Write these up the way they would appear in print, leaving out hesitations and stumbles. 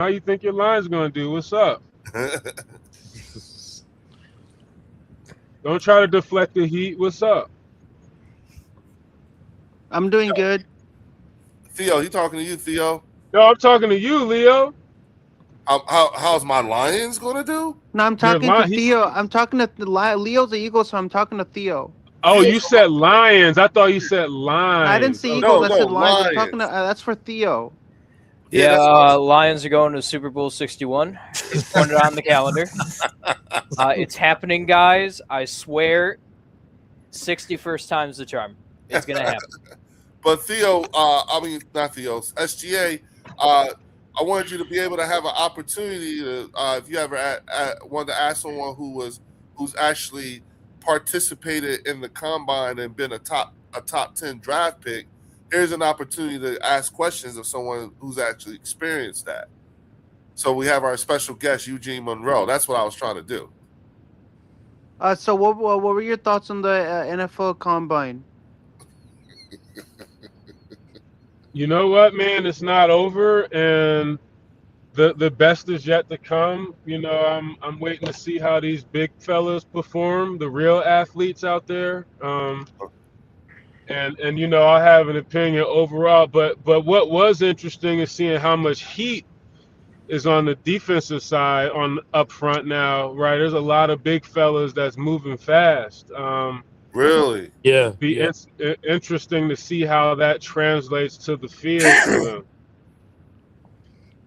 How you think your line's gonna do? What's up? Don't try to deflect the heat. What's up? I'm doing good. Theo, he talking to you, Theo. No, I'm talking to you, Leo. How's my Lions gonna do? No, I'm Your talking to line. Theo. I'm talking to Leo's the Eagle, so I'm talking to Theo. Oh, Theo's you the said lions. I thought you said No, I didn't lines. say Eagles. no, I Okay. no said Lions. I'm talking to Lions. that's for Theo. Yeah, Yeah, that's what Lions are going to Super Bowl 61. It's pointed on the calendar. It's happening, guys. I swear, 61st time's the charm. It's going to happen. But Theo, I mean not Theo, SGA. I wanted you to be able to have an opportunity to, if you ever wanted to ask someone who's actually participated in the combine and been a top 10 draft pick. Here's an opportunity to ask questions of someone who's actually experienced that. So we have our special guest Eugene Monroe. That's what I was trying to do. So what were your thoughts on the NFL Combine? You know what, man? It's not over, and the best is yet to come. I'm waiting to see how these big fellas perform, the real athletes out there. And I have an opinion overall, but what was interesting is seeing how much heat is on the defensive side on up front now, right? There's a lot of big fellas that's moving fast. Really? Yeah, Be yeah, interesting to see how that translates to the field for them.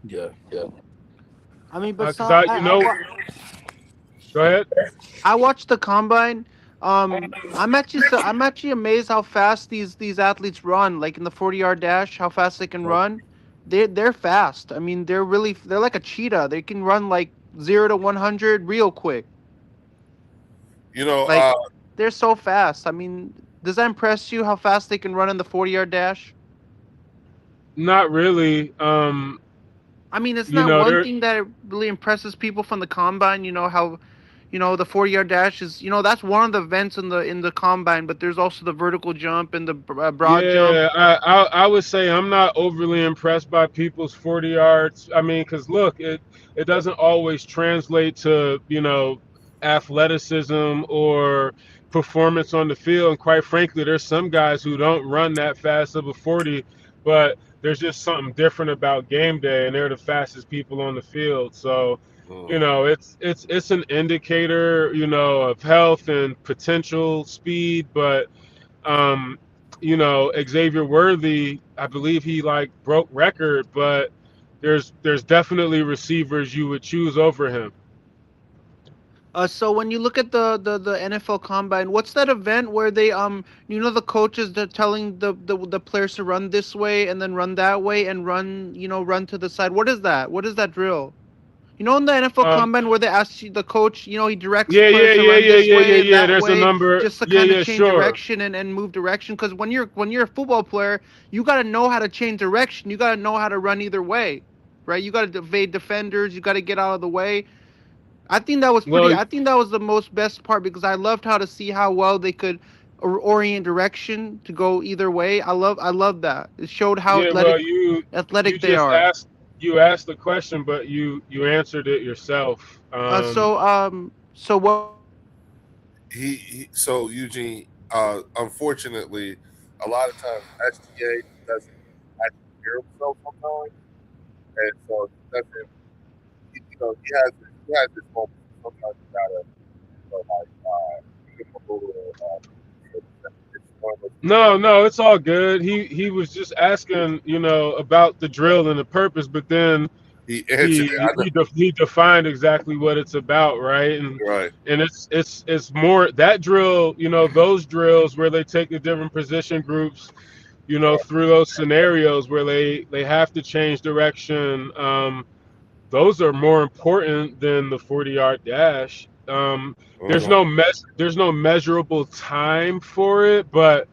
yeah, yeah. I mean, but Because go ahead. I watched the Combine. I'm actually amazed how fast these athletes run. Like in the 40-yard dash, how fast they can run. They're fast. I mean, they're like a cheetah. They can run like 0 to 100 real quick. You know, Like they're so fast. I mean, does that impress you how fast they can run in the 40-yard dash? Not really. I mean, it's You not know, one they're thing that really impresses people from the Combine. You know how, the 40-yard dash is. That's one of the events in the Combine. But there's also the vertical jump and the broad jump. Yeah, I would say I'm not overly impressed by people's 40 yards. I mean, because look, it doesn't always translate to athleticism or performance on the field. And quite frankly, there's some guys who don't run that fast of a 40, but there's just something different about game day, and they're the fastest people on the field. So, it's an indicator, of health and potential speed, but um, Xavier Worthy, I believe he like broke record, but there's definitely receivers you would choose over him. So when you look at the NFL Combine, what's that event where they the coaches they're telling the players to run this way and then run that way and run to the side. What is that? What is that drill? In the NFL Um, Combine where they ask you, the coach, he directs yeah, players yeah, to yeah, run yeah, this yeah, yeah, way and yeah. that There's a way, number. just to Yeah, kind of yeah, change sure. direction and move direction. Because when you're a football player, you got to know how to change direction. You got to know how to run either way, right? You got to evade defenders. You got to get out of the way. I think that was pretty. Well, I think that was the most best part because I loved how to see how well they could orient direction to go either way. I love that. It showed how yeah, well, athletic you athletic they just are. asked the question, but you answered it yourself. So what? so Eugene, unfortunately, a lot of times SGA doesn't actually hear himself sometimes, and so he doesn't. He has this moment. Sometimes you gotta, give him a little. It's one of those things. No, no, it's all good. He was just asking, about the drill and the purpose, but then He answered it. he I know, he defined exactly what it's about, right? And right. and it's more that drill, those drills where they take the different position groups, through those scenarios where they have to change direction. Those are more important than the 40-yard dash. There's Uh-huh. no measurable time for it, but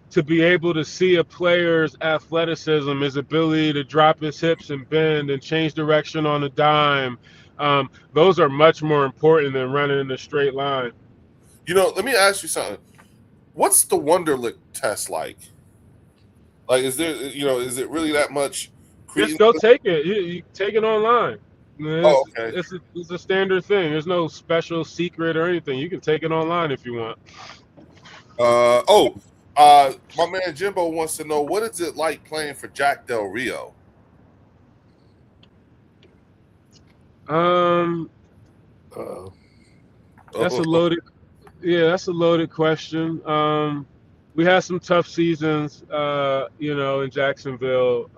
to be able to see a player's athleticism, his ability to drop his hips and bend and change direction on a dime, those are much more important than running in a straight line. Let me ask you something. What's the Wonderlic test like? Like, is it really that much Just go take it. You take it online. Oh, okay. It's a standard thing. There's no special secret or anything. You can take it online if you want. My man Jimbo wants to know, what is it like playing for Jack Del Rio? That's a loaded. Yeah, that's a loaded question. We had some tough seasons, in Jacksonville.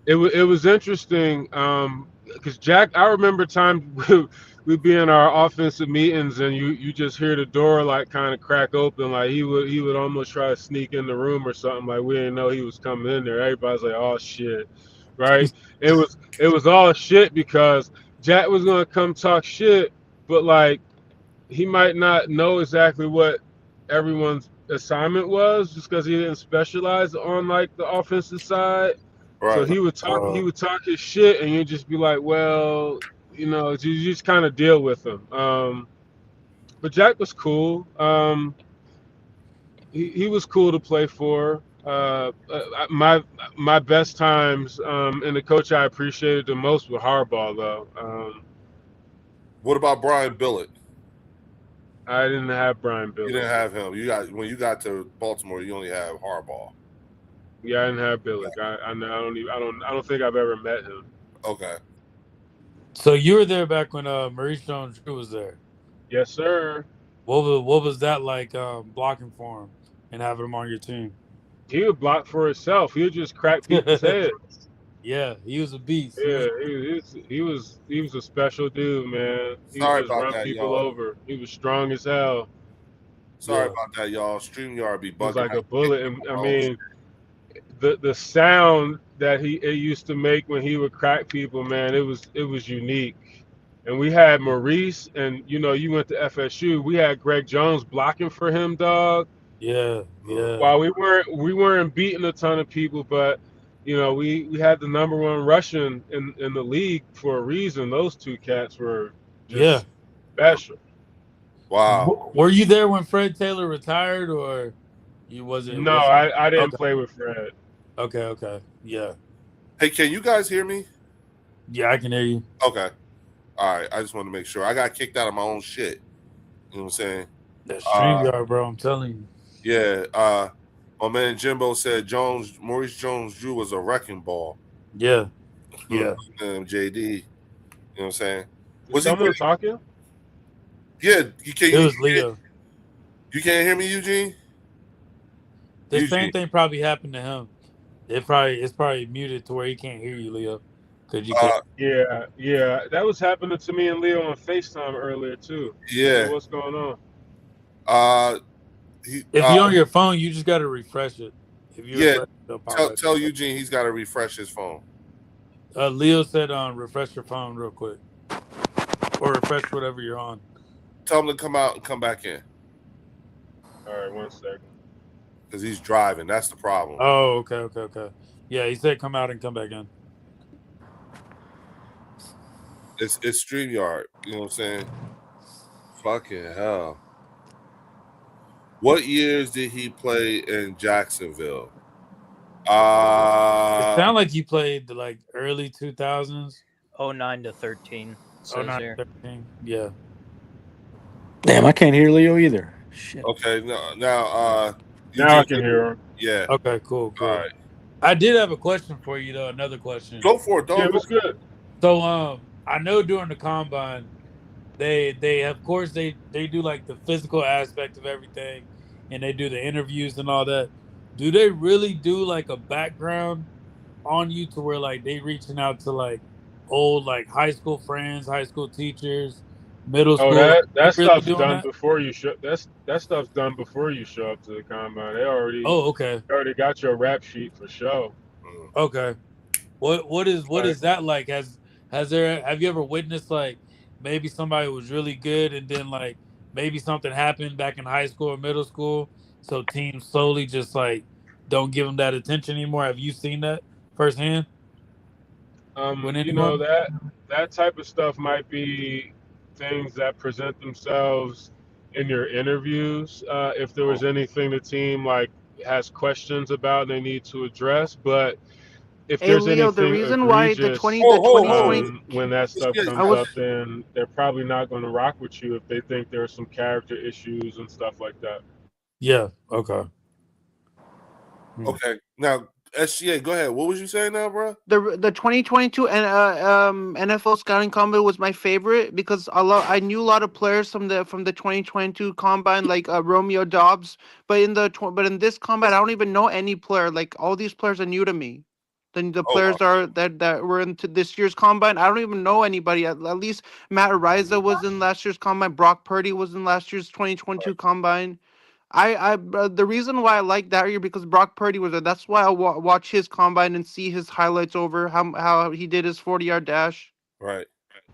It was interesting because Jack. I remember times we'd be in our offensive meetings and you just hear the door like kind of crack open, like he would almost try to sneak in the room or something, like we didn't know he was coming in there. Everybody's like, oh shit, right? It was all shit because Jack was gonna come talk shit, but like he might not know exactly what everyone's assignment was just because he didn't specialize on like the offensive side. So Right. he would talk his shit, and you'd just be like, well, you just kind of deal with him. But Jack was cool. He was cool to play for. My best times, and the coach I appreciated the most was Harbaugh, though. What about Brian Billett? I didn't have Brian Billett. You didn't have him. When you got to Baltimore, you only have Harbaugh. Yeah, I didn't have Billick. I don't think I've ever met him. Okay. So you were there back when Maurice Jones-Drew was there. Yes, sir. What was that like blocking for him and having him on your team? He would block for himself. He would just crack people's heads. Yeah, he was a beast. Yeah, he was a special dude, man. He Sorry would just about run that, people y'all. over. He was strong as hell. Sorry about that, y'all. StreamYard be bugging. He was like a bullet. And I mean, the sound that it used to make when he would crack people, man, it was unique. And we had Maurice, and you went to FSU. We had Greg Jones blocking for him, dog. Yeah. While we weren't beating a ton of people, but we had the number one rushing in the league for a reason. Those two cats were just special. Wow. Were you there when Fred Taylor retired, or you wasn't? No, I didn't play with Fred. Okay. Yeah. Hey, can you guys hear me? Yeah, I can hear you. Okay. All right. I just want to make sure. I got kicked out of my own shit. You know what I'm saying? That StreamYard, bro. I'm telling you. Yeah. My man Jimbo said Maurice Jones-Drew was a wrecking ball. Yeah. JD. You know what I'm saying? Was someone talking? Yeah. It was Leo. You can't hear me, Eugene? The same thing probably happened to him. It's probably muted to where he can't hear you, Leo. Cause you can't. Yeah. That was happening to me and Leo on FaceTime earlier too. Yeah. So what's going on? If you're on your phone, you just gotta refresh it. If you tell Eugene he's got to refresh his phone. Leo said, refresh your phone real quick, or refresh whatever you're on. Tell him to come out and come back in. All right, 1 second. Because he's driving. That's the problem. Oh, okay. Yeah, he said come out and come back in. It's StreamYard. You know what I'm saying? Fucking hell. What years did he play in Jacksonville? It sounded like he played the early 2000s. 09 to 13. 09 to 13. Yeah. Damn, I can't hear Leo either. Shit. Okay, now I can hear him. Yeah. Okay, cool. All right. I did have a question for you though. Another question. Go for it, dog. Yeah, it was good. So I know during the combine, they of course they do like the physical aspect of everything, and they do the interviews and all that. Do they really do like a background on you to where like they reaching out to like old like high school friends, high school teachers, middle school? That stuff's done before you show. That stuff's done before you show up to the combine. They already. Oh, okay. They already got your rap sheet for show. Okay. What is that like? Have you ever witnessed like maybe somebody was really good and then like maybe something happened back in high school or middle school, so teams slowly just like don't give them that attention anymore? Have you seen that firsthand? That type of stuff might be things that present themselves in your interviews. If there was anything the team like has questions about, they need to address. But if Hey there's Leo, the anything reason why the egregious 20 the 2020 when that stuff Yeah, I comes up, was then they're probably not going to rock with you if they think there's some character issues and stuff like that. Yeah. Okay. okay. Now, SGA, go ahead. What was you saying now, bro? the 2022 and NFL scouting combine was my favorite because I knew a lot of players from the 2022 combine like Romeo Dobbs, but but in this combine I don't even know any player. Like all these players are new to me. The Oh, players are that were into this year's combine. I don't even know anybody. At least Matt Ariza was in last year's combine. Brock Purdy was in last year's 2022 combine. The reason why I like that year because Brock Purdy was there. That's why I watch his combine and see his highlights over how he did his 40-yard dash. right.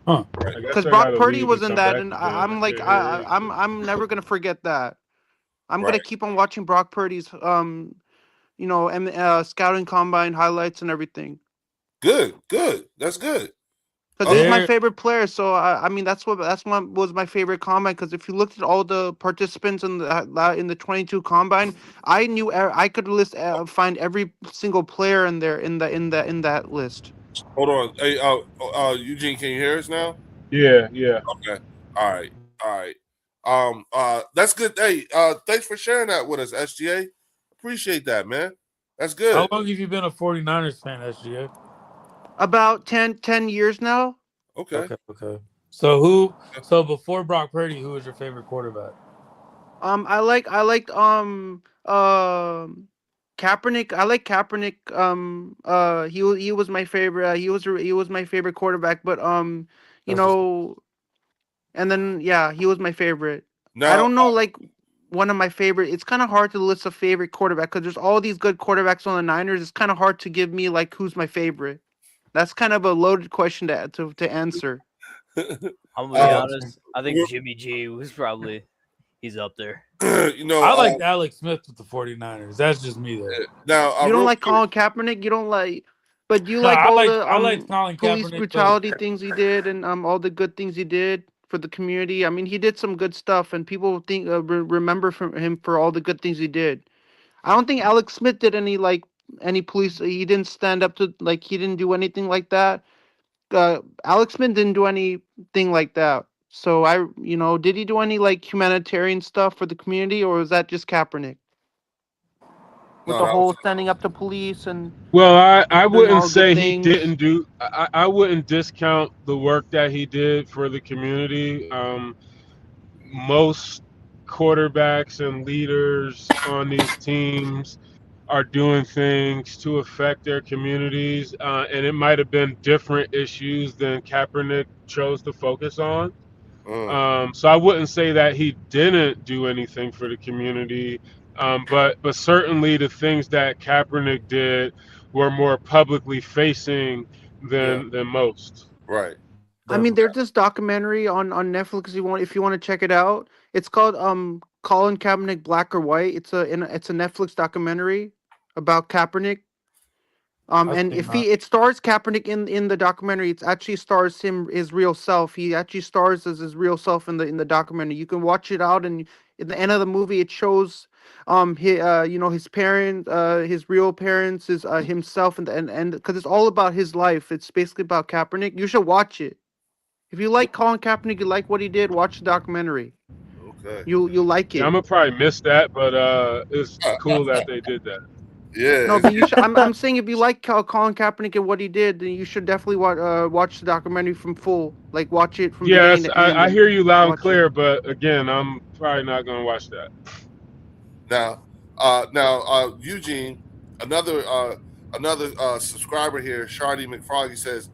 Huh. I guess Because I Brock gotta Purdy leave was and in come that, back and again. I I'm like can't hear anything. I'm never gonna forget that. I'm Right. gonna keep on watching Brock Purdy's scouting combine highlights and everything. Good. That's good. Because he's my There. favorite player, so I mean that's what was my favorite combine. Because if you looked at all the participants in the 22 combine, I knew I could find every single player in there in that list. Hold on. Hey, Eugene, can you hear us now? Yeah, yeah. Okay. All right. That's good. Hey, thanks for sharing that with us, SGA. Appreciate that, man. That's How good. long have you been a 49ers fan, SGA? About 10 years now. Okay. Okay. So before Brock Purdy, who was your favorite quarterback? I liked Kaepernick. I like Kaepernick. He was my favorite. He was my favorite quarterback. But you That's what's know, and then yeah, he was my favorite. I Now, don't know like one of my favorite. It's kind of hard to list a favorite quarterback because there's all these good quarterbacks on the Niners. It's kind of hard to give me like who's my favorite. That's kind of a loaded question to answer. I'm gonna be uh, honest. I think Jimmy G was probably he's up there. you know, I liked Alex Smith with the 49ers. That's just me though. now, You don't real like quick, Colin Kaepernick. You don't like, but you No, like all the I liked Colin police Kaepernick, but brutality things he did and all the good things he did for the community. I mean, he did some good stuff, and people think remember from him for all the good things he did. I don't think Alex Smith did any police. He didn't stand up to like he didn't do anything like that. Alex Smith didn't do anything like that. So did he do any like humanitarian stuff for the community, or was that just Kaepernick with no, the that was whole standing up to police and Well, I doing wouldn't all good say he things? didn't do. I wouldn't discount the work that he did for the community. Most quarterbacks and leaders on these teams are doing things to affect their communities, and it might have been different issues than Kaepernick chose to focus on. So I wouldn't say that he didn't do anything for the community, but certainly the things that Kaepernick did were more publicly facing yeah, than most. right. I mean, definitely. there's this documentary on Netflix. If you want to check it out, it's called Colin Kaepernick Black or White. It's a Netflix documentary about Kaepernick. I And think if not. it stars Kaepernick in the documentary, it actually stars his real self. He actually stars as his real self in the documentary. You can watch it out, and in the end of the movie, it shows his parent, his real parents, his himself, and because it's all about his life. It's basically about Kaepernick. You should watch it. If you like Colin Kaepernick, you like what he did, watch the documentary. Okay. You'll like Yeah, I'm it. gonna probably miss that, but it's cool that they did that. Yeah. No, but you should. I'm saying if you like Colin Kaepernick and what he did, then you should definitely watch the documentary from full. Like watch it from beginning Yes, to end I and hear you loud and watch it. clear, but again, I'm probably not gonna watch that. Now, Eugene, another subscriber here, Shardy McFroggy says,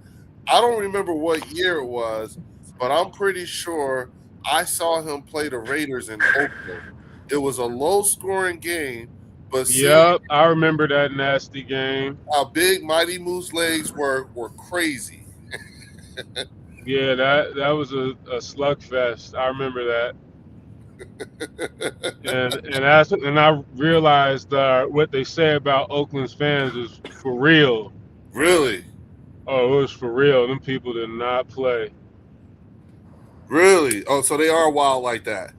I don't remember what year it was, but I'm pretty sure I saw him play the Raiders in Oakland. It was a low-scoring game, but seeing Yep, I remember that nasty game. how big Mighty Moose legs were crazy. Yeah, that was a slugfest. I remember that. And I realized what they say about Oakland's fans is for real. Really, Oh, it was for real. Them people did not play. really. Oh, so they are wild like that.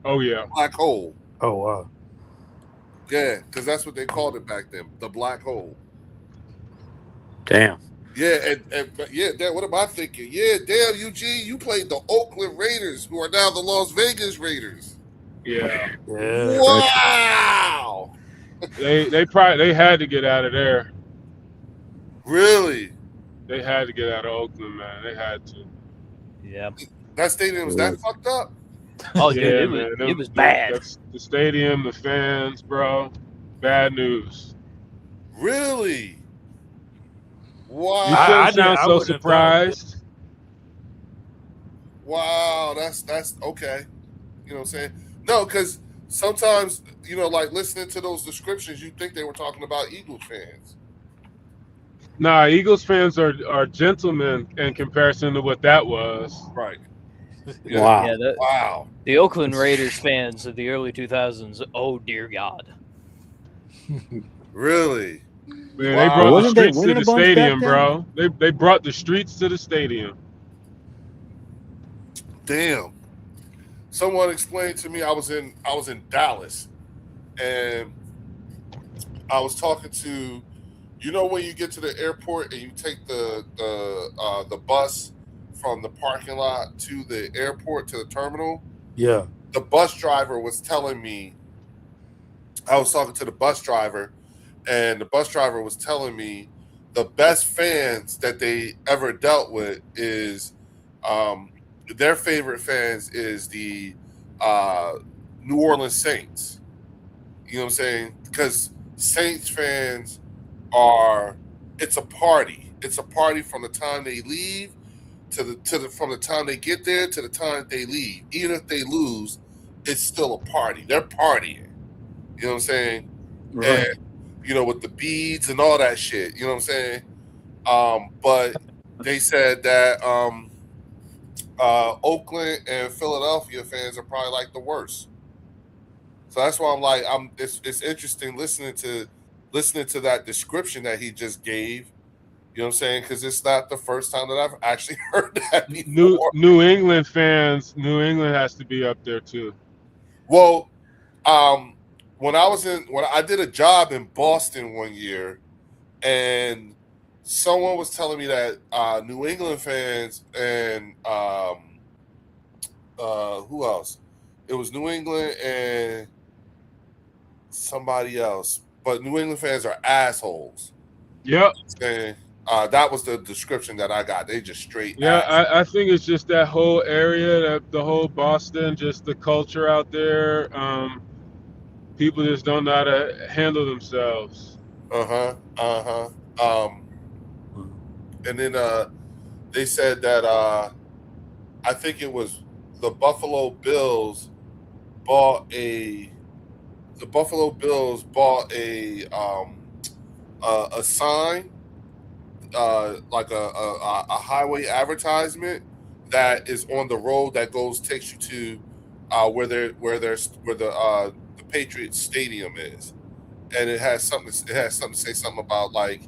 Oh yeah. Black hole. Oh wow. Yeah, because that's what they called it back then, the black hole. Damn. Yeah, but yeah, what am I thinking? Yeah, damn, Eugene, you played the Oakland Raiders, who are now the Las Vegas Raiders. Yeah, Yeah. Wow. they had to get out of there. Really? They had to get out of Oakland, man. They had to. Yeah. That stadium's that fucked up? Oh, dude, Yeah, it was man. it was bad. That's the stadium, the fans, bro. Bad news. Really? You Wow. shouldn't sound I so wouldn't have thought that. surprised. Wow, that's okay. You know what I'm saying? No, because sometimes, like listening to those descriptions, you think they were talking about Eagles fans. Nah, Eagles fans are gentlemen in comparison to what that was. Right. Wow. Yeah, Wow. the Oakland Raiders fans of the early 2000s. Oh dear God. Really? Man, they Wow. brought the Wasn't they streets to winning the a bunch back stadium, then? bro. They brought the streets to the stadium. Damn. Someone explained to me I was in Dallas, and I was talking to, when you get to the airport and you take the bus from the parking lot to the airport to the terminal. Yeah. The bus driver was telling me, I was talking to the bus driver, and the bus driver was telling me the best fans that they ever dealt with is their favorite fans is the New Orleans Saints. You know what I'm saying? Because Saints fans it's a party. It's a party from the time they leave from the time they get there to the time they leave. Even if they lose, it's still a party. They're partying. You know what I'm saying? Right. And with the beads and all that shit. You know what I'm saying? But they said that Oakland and Philadelphia fans are probably like the worst. So that's why I'm like, it's interesting listening to that description that he just gave. You know what I'm saying? Because it's not the first time that I've actually heard that before. New England fans, New England has to be up there too. Well, when I did a job in Boston one year, and someone was telling me that New England fans and who else? It was New England and somebody else, but New England fans are assholes. Yep. And that was the description that I got. They just straight Yeah, ass. I think it's just that whole area, the whole Boston, just the culture out there. People just don't know how to handle themselves. And then they said that I think it was the Buffalo Bills bought a sign, like a highway advertisement that is on the road that takes you to where the Patriots Stadium is, and it has something to say something about like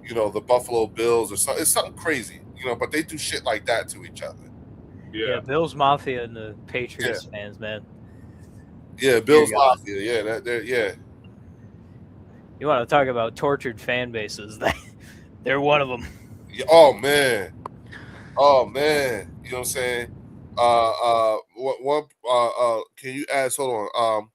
the Buffalo Bills or something. It's something crazy, but they do shit like that to each other. Yeah, Bills Mafia and the Patriots fans, man. Yeah, Bills Mafia. Yeah, yeah. You want to talk about tortured fan bases? They're one of them. Yeah, oh man. You know what I'm saying? Can you ask? Hold on,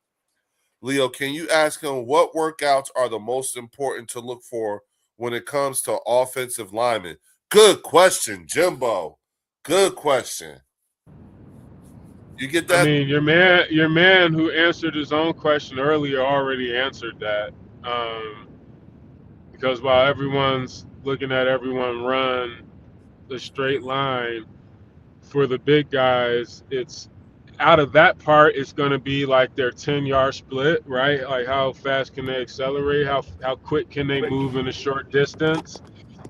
Leo. Can you ask him what workouts are the most important to look for when it comes to offensive linemen? Good question, Jimbo. Good question. You get that? I mean, your man who answered his own question earlier already answered that. Because while everyone's looking at everyone run the straight line, for the big guys, it's out of that part, it's going to be like their 10-yard split, right? Like how fast can they accelerate? How quick can they move in a short distance?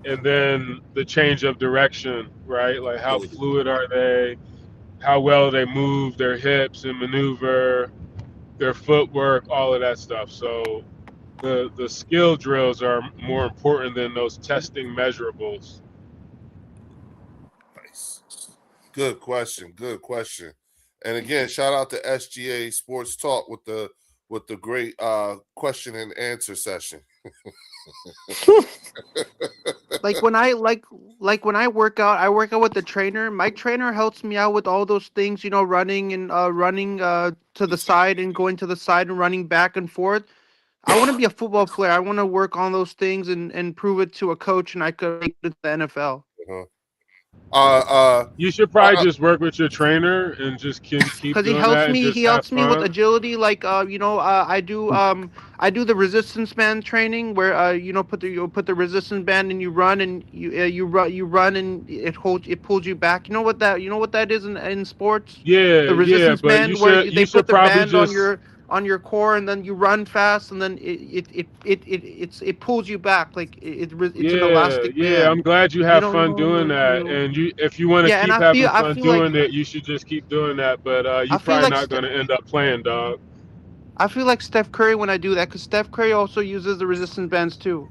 And then the change of direction, right? Like how fluid are they? How well they move their hips and maneuver, their footwork, all of that stuff. So the skill drills are more important than those testing measurables. Nice. Good question. And again, shout out to SGA Sports Talk with the with the great question and answer session. Like when I when I work out with the trainer. My trainer helps me out with all those things, you know, running and running to the side and going to the side and running back and forth. I want to be a football player. I want to work on those things and prove it to a coach, and I could make it to the NFL. You should probably just work with your trainer and just keep Because doing that and just he have helps me with fun. agility. Like I do the resistance band training where you put the resistance band and you run and you run and it pulls you back. You know what that is in sports? Yeah, The yeah, resistance but band where they you put should the probably band just on your core and then you run fast and then it pulls you back like it's an elastic yeah. I'm band. glad you You have don't fun doing that, know. and if you want to Yeah, and keep having I fun feel like doing it, you should just keep doing that. But I you're feel probably like not going to end up playing, dog. I feel like Steph Curry when I do that because Steph Curry also uses the resistance bands too.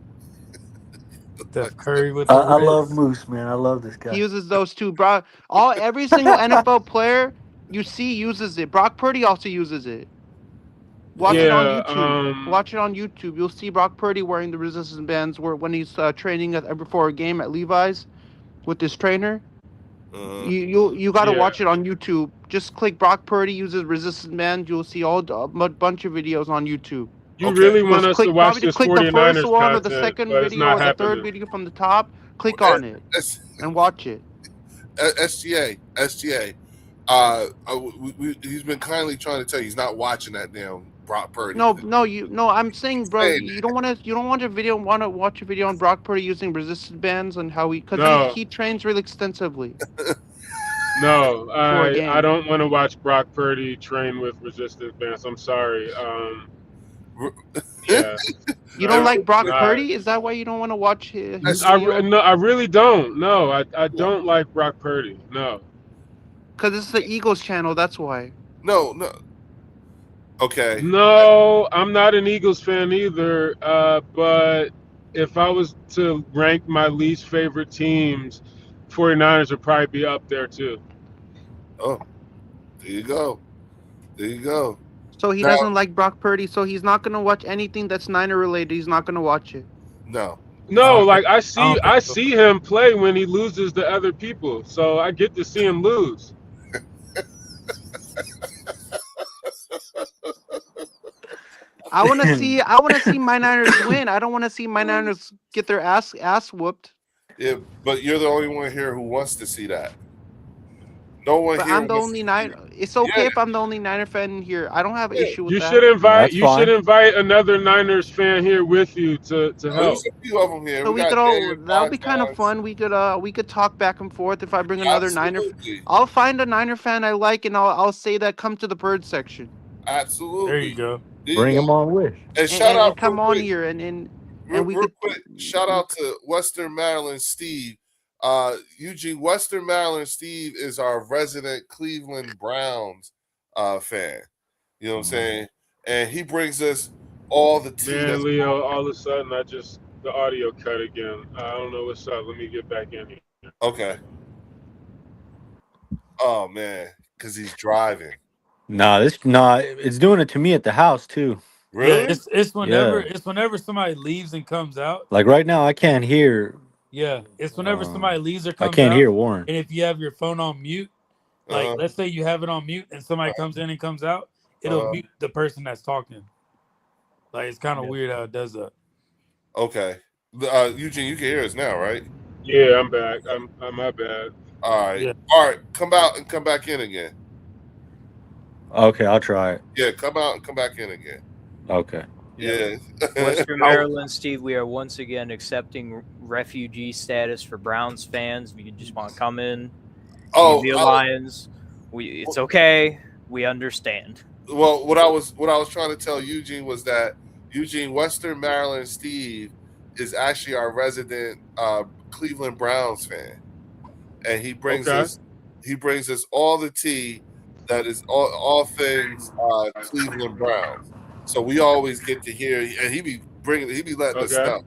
Steph Curry with the I love Riz. Moose, man. I love this He guy. uses those too, bro. Every single NFL player you see uses it. Brock Purdy also uses it. Watch it Yeah. on Yeah, YouTube. Watch it on YouTube. You'll see Brock Purdy wearing the resistance bands when he's training before a game at Levi's with his trainer. You got to yeah. watch it on YouTube. Just click Brock Purdy uses resistance band. You'll see a bunch of videos on YouTube. You Okay. really want us to watch Just this click the first 49ers one or the content, second but it's video not or the third happening. video from the top. Click Uh, on it and watch it. SGA. He's been kindly trying to tell you he's not watching that damn Brock Purdy. No. I'm saying, bro, Saying you don't want to watch a video on Brock Purdy using resistance bands and how because No, he trains really extensively no, for a I game. don't want to watch Brock Purdy train with resistance bands. I'm sorry. Yeah, You don't like Brock not. Purdy? Is that why you don't want to watch his That's- video? No, I really don't. No, I don't like Brock Purdy. No. Because this is the Eagles channel. That's why. no. Okay. No, I'm not an Eagles fan either. But if I was to rank my least favorite teams, 49ers would probably be up there too. Oh, there you go. So he Now- doesn't like Brock Purdy. So he's not gonna watch anything that's Niner related. He's not gonna watch it. No. No, don't like think I so. see him play when he loses to other people, so I get to see him lose. I want to see my Niners win. I don't want to see my Niners get their ass whooped. Yeah, but you're the only one here who wants to see that. No one But here. I'm the wants- only Niner. It's okay Yeah. if I'm the only Niner fan here. I don't have an Yeah. issue with You that. should That's you should fine. invite another Niners fan here with you to Oh, help. there's a few of them here. So we got could all Daniel that would be kind of Podcast. fun. We could talk back and forth if I bring another Niner. Absolutely. I'll find a Niner fan I like and I'll say that come to the bird section Absolutely. There you go. There you Bring go. him on with. And shout out and come real on quick, here and real, we real could quick. Shout out to Western Maryland Steve. Eugene, Western Maryland Steve is our resident Cleveland Browns fan. You know what I'm saying? And he brings us all the tea. Man, that's- Leo, all of a sudden the audio cut again. I don't know what's up. Let me get back in here. Okay. Oh man, because he's driving. It's doing it to me at the house too. Really? Yeah, it's whenever Yeah. it's whenever somebody leaves and comes out. Like right now, I can't hear. Yeah, it's whenever somebody leaves or I comes can't out. hear Warren. And if you have your phone on mute, like Uh-huh. let's say you have it on mute and somebody comes in and comes out, it'll Uh-huh. mute the person that's talking. Like it's kind of weird how it does that. Okay. Eugene, you can hear us now, right? Yeah, I'm back. I'm my bad. All right. Yeah. All right. Come out and come back in again. Okay, I'll try it. Yeah, come out and come back in again. Okay. Yeah. Western Maryland, Steve, we are once again accepting refugee status for Browns fans. If you just want to come in, be Lions, it's okay. We understand. Well, what I was trying to tell Eugene was that Eugene, Western Maryland Steve is actually our resident Cleveland Browns fan, and he brings us all the tea that is all things Cleveland Browns. So we always get to hear, and he be letting us know.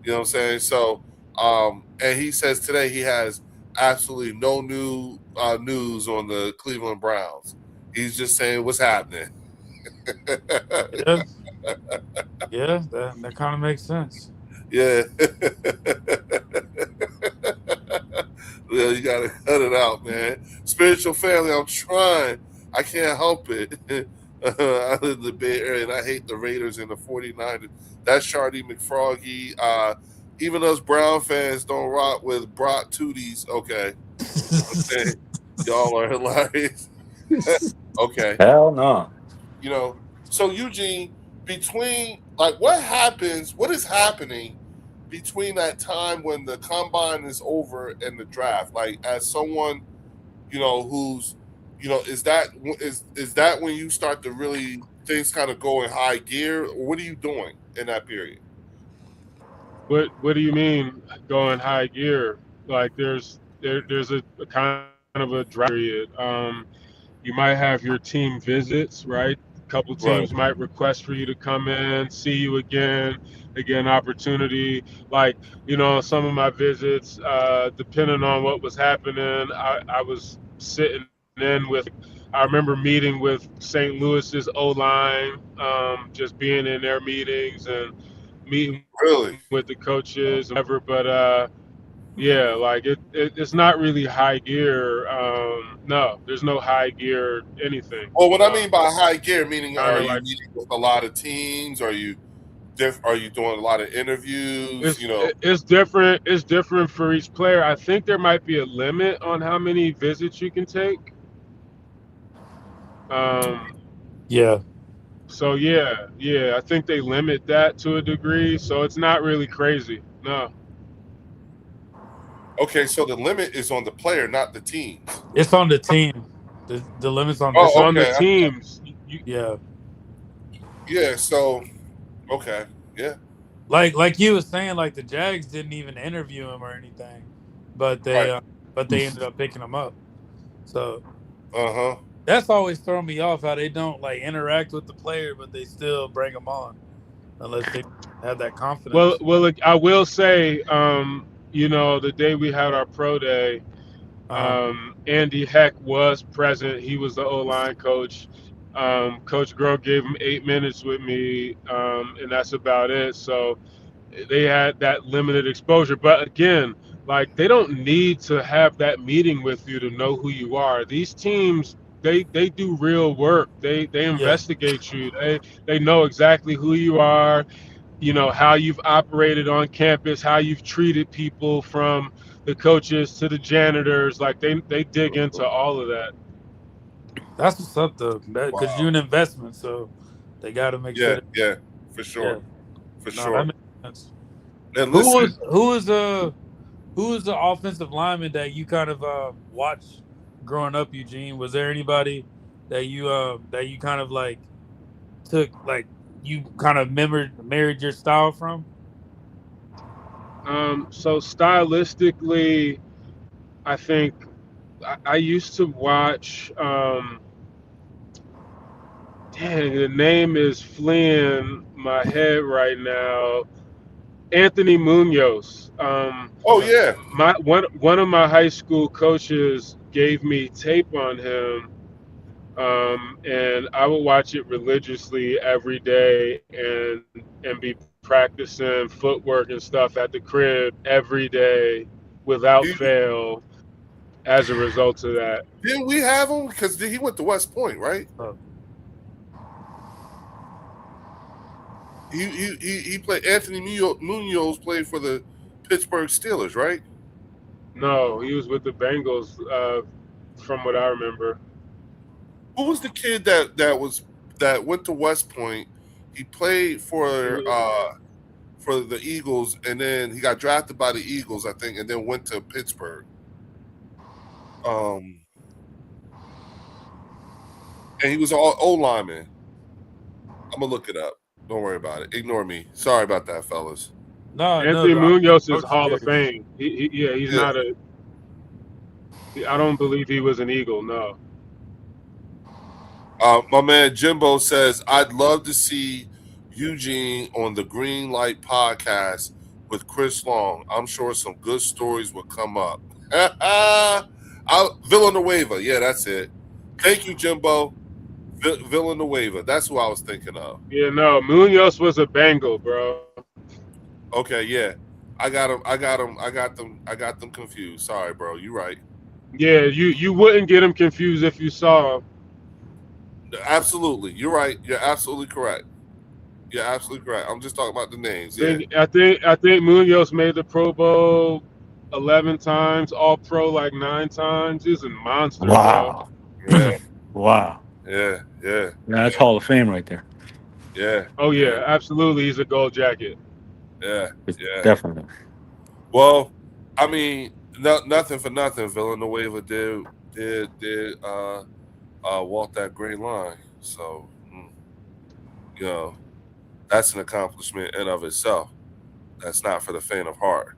You know what I'm saying? So, and he says today he has absolutely no new news on the Cleveland Browns. He's just saying what's happening. Yeah, yeah, that kind of makes sense. Yeah. Yeah, you gotta cut it out, man. Spiritual family, I'm trying. I can't help it. I live in the Bay Area and I hate the Raiders and the 49ers. That's Shardy McFroggy. Even us Brown fans don't rock with Brock Tooties. Okay. Okay. Y'all are hilarious. Okay. Hell no. You know, so Eugene, between like what is happening between that time when the combine is over and the draft? Like as someone, who's is that when you start to really things kind of go in high gear? Or what are you doing in that period? What do you mean going high gear? Like there's a kind of a dry period. You might have your team visits, right? A couple Right. teams might request for you to come in, see you again, opportunity. Like, some of my visits, depending on what was happening, I was sitting in with, I remember meeting with St. Louis's O line, just being in their meetings and meeting Really? with the coaches and whatever. But yeah, like it's not really high gear. No, there's no high gear anything. Well, what I No, mean by high gear, meaning kind are of you like meeting with a lot of teams? Are you doing a lot of interviews? it's different. It's different for each player. I think there might be a limit on how many visits you can take. Um, Yeah, so yeah, I think they limit that to a degree. So it's not really crazy. No, Okay, so the limit is on the player, not the teams. it's on the team. The limits on the it's Oh, on the okay. teams. yeah. Yeah. So, okay. Yeah. Like you was saying, like the Jags didn't even interview him or anything, but Right. they ended up picking him up. So Uh-huh. that's always thrown me off how they don't like interact with the player, but they still bring him on unless they have that confidence. Well, I will say, the day we had our pro day, Uh, Andy Heck was present. He was the O line coach. Coach Grove gave him 8 minutes with me, and that's about it. So they had that limited exposure. But again, like they don't need to have that meeting with you to know who you are. These teams, they do real work. They yeah, investigate you. They know exactly who you are, how you've operated on campus, how you've treated people from the coaches to the janitors. Like they dig into all of that. that's what's up though, because you're Wow. an investment, so they got to make sure Yeah. that Yeah. For yeah. sure. For No, that sure. makes sense. And Who listen, was the offensive lineman that you kind of watched growing up, Eugene? Was there anybody that you kind of like took like you kind of married your style from? So stylistically, I think I used to watch. Dang, the name is fleeing my head right now. Anthony Munoz. oh yeah. My one of my high school coaches gave me tape on him, and I would watch it religiously every day and be practicing footwork and stuff at the crib every day without He, fail as a result of that. didn't we have him? Because he went to West Point, right? Oh, He played Anthony Munoz played for the Pittsburgh Steelers, right? No, he was with the Bengals, from what I remember. Who was the kid that went to West Point? He played It was, for the Eagles, and then he got drafted by the Eagles, I think, and then went to Pittsburgh. And he was all O lineman. I'm gonna look it up. Don't worry about it. Ignore me. Sorry about that, fellas. no, Anthony no, Munoz is Coach Hall of Spears. Fame. Yeah, he's Yeah. not a. I don't believe he was an Eagle. No. My man Jimbo says, I'd love to see Eugene on the Green Light podcast with Chris Long. I'm sure some good stories will come up. Villanueva. Yeah, that's it. Thank you, Jimbo. Villanueva. That's who I was thinking of. Yeah, no, Munoz was a Bengal, bro. Okay, yeah. I got them confused. Sorry, bro. You right. Yeah, you wouldn't get him confused if you saw him. Absolutely. You're right. You're absolutely correct. You're absolutely correct. I'm just talking about the names. Yeah. I think Munoz made the Pro Bowl 11 times, All Pro like 9 times. He's a monster, bro. Wow. Yeah. Wow. Yeah. Yeah. That's Hall of Fame right there. Yeah. Oh yeah, absolutely. He's a gold jacket. Yeah. Yeah. Definitely. Well, I mean, nothing for nothing. Villanueva did walk that great line. So, you know, that's an accomplishment in of itself. That's not for the faint of heart.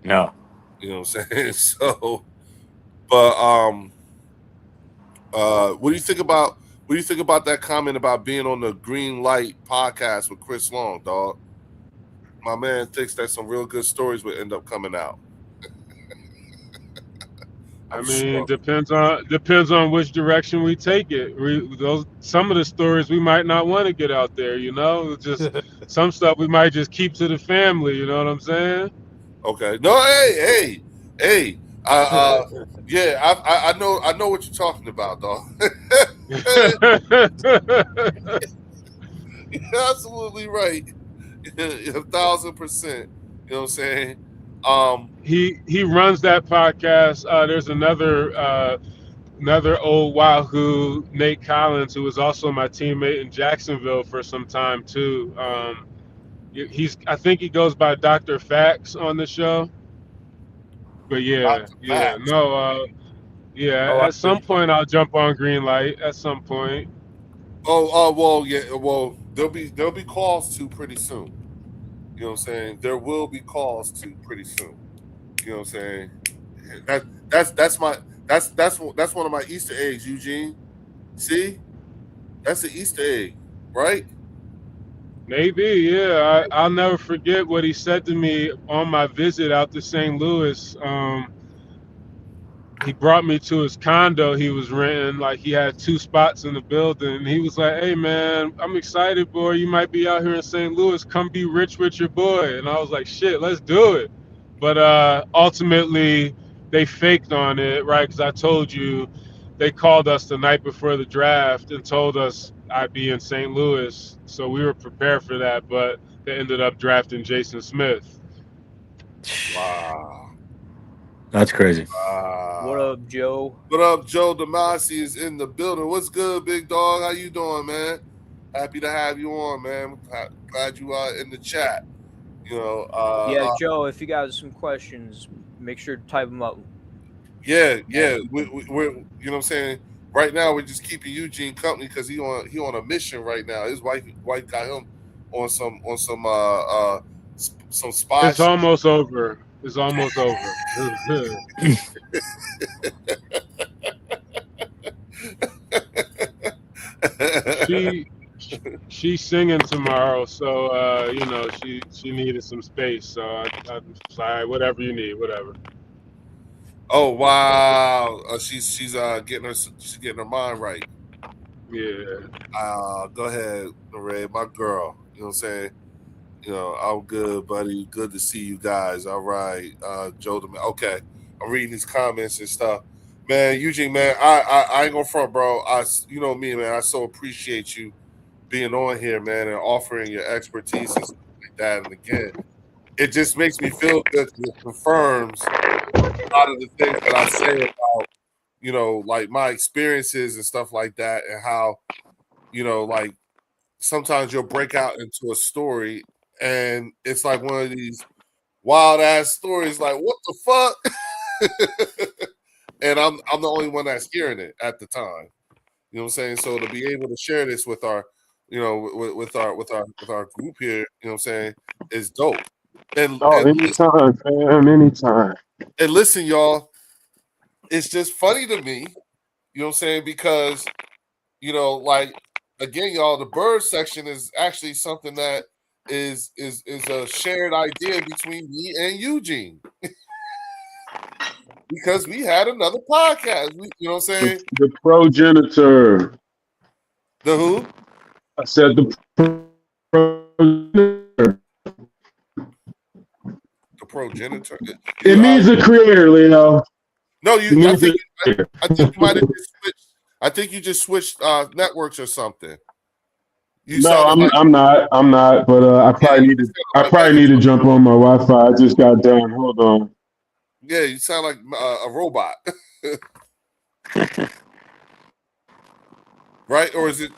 No. You know what I'm saying? So, but what do you think about that comment about being on the Green Light podcast with Chris Long, dog? My man thinks that some real good stories would end up coming out. I mean, depends on which direction we take it. Some of the stories we might not want to get out there, you know. Just some stuff we might just keep to the family. You know what I'm saying? Okay. No. Hey. Yeah. I know what you're talking about, dog. You're absolutely right. 1,000%. You know what I'm saying? He runs that podcast. There's another old Wahoo, Nate Collins, who was also my teammate in Jacksonville for some time too. I think he goes by Dr. Fax on the show. But yeah, at some point I'll jump on Green Light. At some point. Well, yeah. Well, there'll be calls to pretty soon. You know what I'm saying? There will be calls to pretty soon. You know what I'm saying? That's one of my Easter eggs, Eugene. See, that's an Easter egg, right? Maybe, yeah. I'll never forget what he said to me on my visit out to St. Louis. He brought me to his condo he was renting. Like, he had 2 spots in the building. And he was like, "Hey, man, I'm excited, boy. You might be out here in St. Louis. Come be rich with your boy." And I was like, "Shit, let's do it." But ultimately, they faked on it, right? Because I told you they called us the night before the draft and told us I'd be in St. Louis. So we were prepared for that, but they ended up drafting Jason Smith. Wow. That's crazy. What up, Joe? What up, Joe Damasi is in the building. What's good, big dog? How you doing, man? Happy to have you on, man. Glad you are in the chat. You know. Yeah, Joe. If you got some questions, make sure to type them up. Yeah. We're you know what I'm saying. Right now, we're just keeping Eugene company because he on a mission right now. His wife got him on some spy. It's almost over. It's almost over. She's singing tomorrow, so you know she needed some space. So I'm sorry, whatever you need, whatever. Oh wow, she's getting her mind right. Yeah. Go ahead, Ray, my girl. You know what I'm saying? You know, I'm good, buddy. Good to see you guys. All right, Joe. Okay, I'm reading these comments and stuff. Man, Eugene, man, I ain't gonna front, bro. You know me, man. I so appreciate you being on here, man, and offering your expertise and stuff like that. And again, it just makes me feel good. It confirms a lot of the things that I say about, you know, like my experiences and stuff like that, and how, you know, like sometimes you'll break out into a story and it's like one of these wild ass stories, like what the fuck? And I'm the only one that's hearing it at the time. You know what I'm saying? So to be able to share this with our, you know, with our group here, you know what I'm saying, is dope. And anytime, fam, anytime. And listen, y'all, it's just funny to me, you know what I'm saying, because, you know, like, again, y'all, the bird section is actually something that is a shared idea between me and Eugene. Because we had another podcast. You know what I'm saying? The progenitor. The who? I said the progenitor. The progenitor. It needs a creator, Leo. No, It needs a creator. I think you might have just switched. I think you just switched networks or something. You No, sounded like I'm not. But I probably need to. I probably need to jump on my Wi-Fi. I just got done. Hold on. Yeah, you sound like a robot. Right? Or was it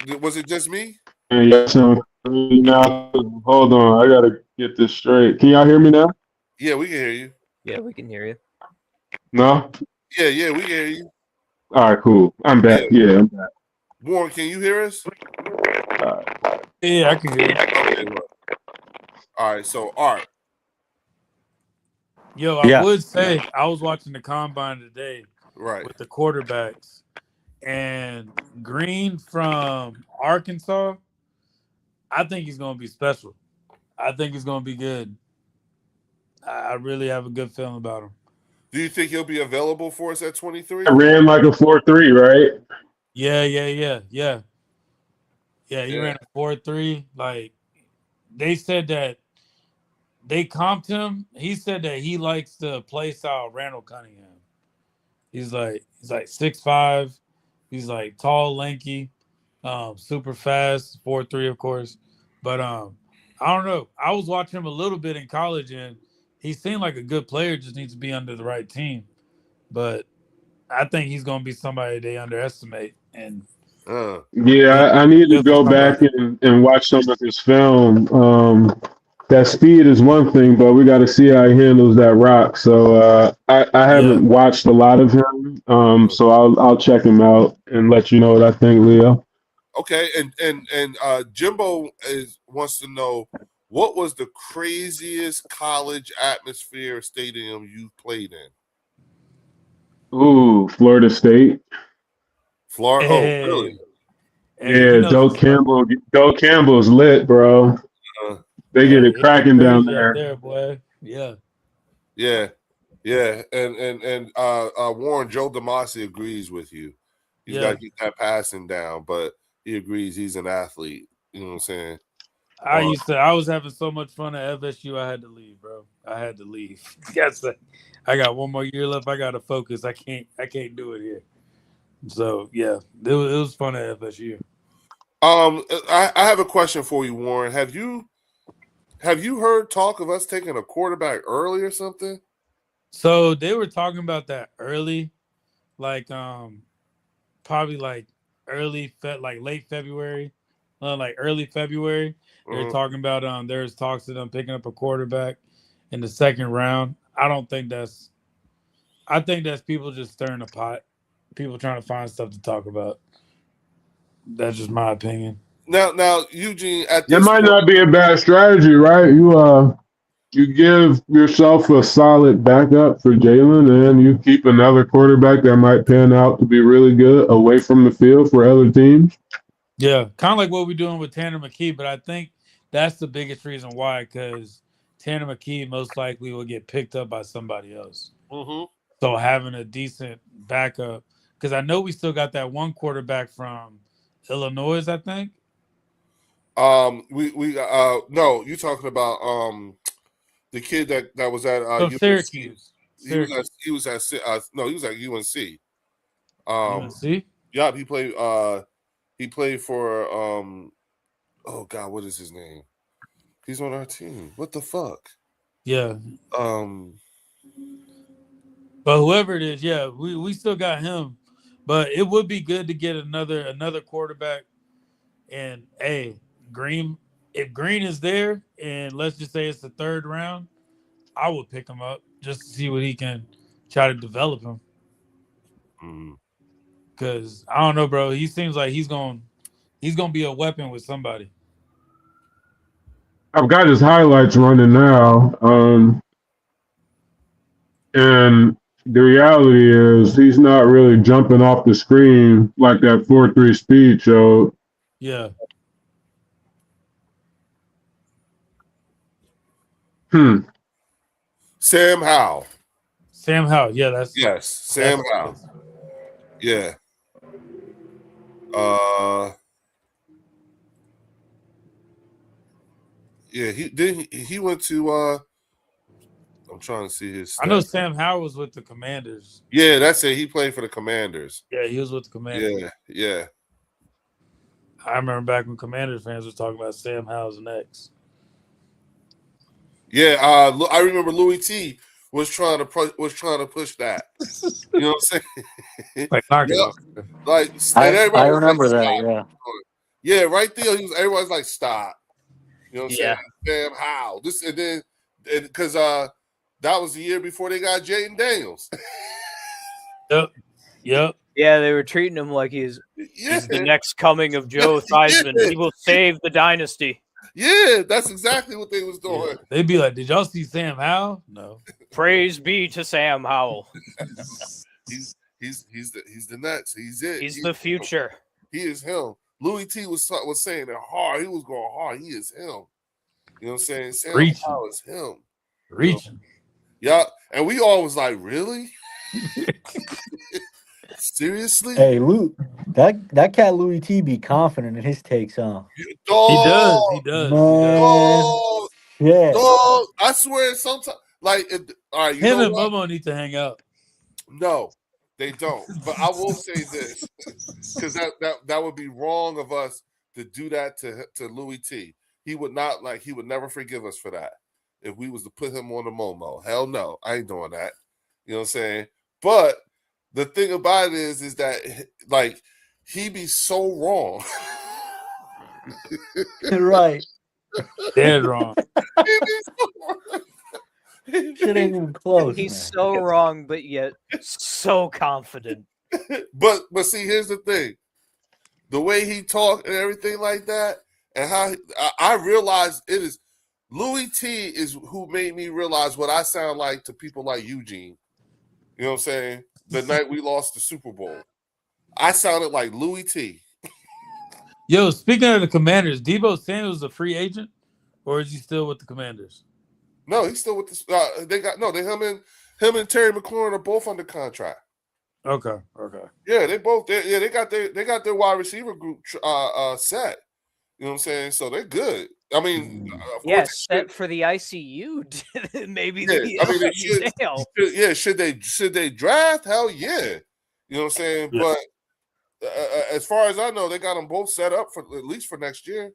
just me? Yeah, so now, hold on. I gotta get this straight. Can y'all hear me now? Yeah, we can hear you. Yeah, we can hear you. No. Yeah, we can hear you. All right, cool. I'm back. Yeah, I'm back. Warren, can you hear us? Yeah, I can hear you. Okay, look. All right, so Art. Yo, I would say I was watching the combine today Right. with the quarterbacks, and Green from Arkansas, I think he's going to be special. I think he's going to be good. I really have a good feeling about him. Do you think he'll be available for us at 23? I ran like a 4.3, right? Yeah. He ran a 4.3. Like, they said that they comped him. He said that he likes to play style Randall Cunningham. He's like 6'5". He's like tall, lanky, super fast, 4.3, of course. But I don't know. I was watching him a little bit in college, and he seemed like a good player. Just needs to be under the right team. But I think he's going to be somebody they underestimate. And yeah, I need to go back and watch some of his film. That speed is one thing, but we got to see how he handles that rock. So I haven't watched a lot of him. So I'll check him out and let you know what I think, Leo. Okay, and Jimbo wants to know, what was the craziest college atmosphere stadium you played in? Ooh, Florida State. Florida. Hey. Oh, really? Hey, yeah, Doak Campbell's lit, bro. They get it cracking down there. Boy. Yeah. And Warren, Joe DeMasi agrees with you. He's got to keep that passing down, but he agrees he's an athlete. You know what I'm saying? I was having so much fun at FSU. I had to leave, bro. I had to leave. I got one more year left. I got to focus. I can't do it here. So yeah, it was fun at FSU. I have a question for you, Warren. Have you heard talk of us taking a quarterback early or something? So they were talking about that early, like probably like late February, like early February. They're talking about there's talks of them picking up a quarterback in the second round. I think that's people just stirring the pot, people trying to find stuff to talk about. That's just my opinion. Now, Eugene, at That this might point, not be a bad strategy, right? You give yourself a solid backup for Jalen, and you keep another quarterback that might pan out to be really good away from the field for other teams. Yeah, kind of like what we're doing with Tanner McKee, but I think that's the biggest reason why, because Tanner McKee most likely will get picked up by somebody else. Mm-hmm. So having a decent backup, because I know we still got that one quarterback from Illinois, I think. No, you're talking about the kid that was at Syracuse. He was at UNC. UNC? Yeah, he played for oh God, what is his name? He's on our team. What the fuck? Yeah. But whoever it is, yeah, we still got him. But it would be good to get another quarterback. And if Green is there, and let's just say it's the third round, I would pick him up just to see what he can try to develop him. Because I don't know, bro. He seems like he's gonna be a weapon with somebody. I've got his highlights running now, and the reality is he's not really jumping off the screen like that 4.3 speed showed. Yeah. Sam Howell. Yeah, Sam Howell. Yeah. Yeah, he went to I'm trying to see his stats. I know Sam Howell was with the Commanders. Yeah, that's it. He played for the Commanders. Yeah, he was with the Commanders. Yeah. I remember back when Commanders fans was talking about Sam Howell's next. Yeah, I remember Louis T was trying to push that. You know what I'm saying? Like, knock it off. Like, I remember that. Yeah, right there. Everybody's like, stop. You know what I'm Yeah. saying? Damn, how this and then because that was the year before they got Jaden Daniels. Yep. Yeah, they were treating him like he's the next coming of Joe Theismann. Yeah. He will save the dynasty. Yeah, that's exactly what they was doing. Yeah. They'd be like, "Did y'all see Sam Howell?" No. Praise be to Sam Howell. he's the Nets. He's it. He's the future. He is him. Louis T was saying it hard. He was going hard. He is him. You know what I'm saying? Sam Howell is him. Reaching. Yeah, and we all was like, really? Seriously? Hey, Lou, that cat Louis T be confident in his takes, huh? He does. Dog, yeah. Dog, I swear, sometimes all right, him and Momo need to hang out. No, they don't. But I will say this, because that would be wrong of us to do that to Louis T. He would never forgive us for that if we was to put him on the Momo. Hell no, I ain't doing that. You know what I'm saying? But the thing about it is that like he be so wrong. Right. Dead wrong. He be so wrong. Shit ain't even close. He's man. so wrong, but yet so confident. But see, here's the thing: the way he talked and everything like that, and how I realized it is Louis T is who made me realize what I sound like to people like Eugene. You know what I'm saying? The night we lost the Super Bowl, I sounded like Louis T. Yo, speaking of the Commanders, Deebo Samuel's a free agent, or is he still with the Commanders? No, he's still with the. Him and Terry McLaurin are both under contract. Okay. Yeah, they got their wide receiver group set. You know what I'm saying? So they're good. I mean, Yes, set for the ICU. Maybe should they draft? Hell yeah. You know what I'm saying? Yeah. But as far as I know, they got them both set up for at least for next year.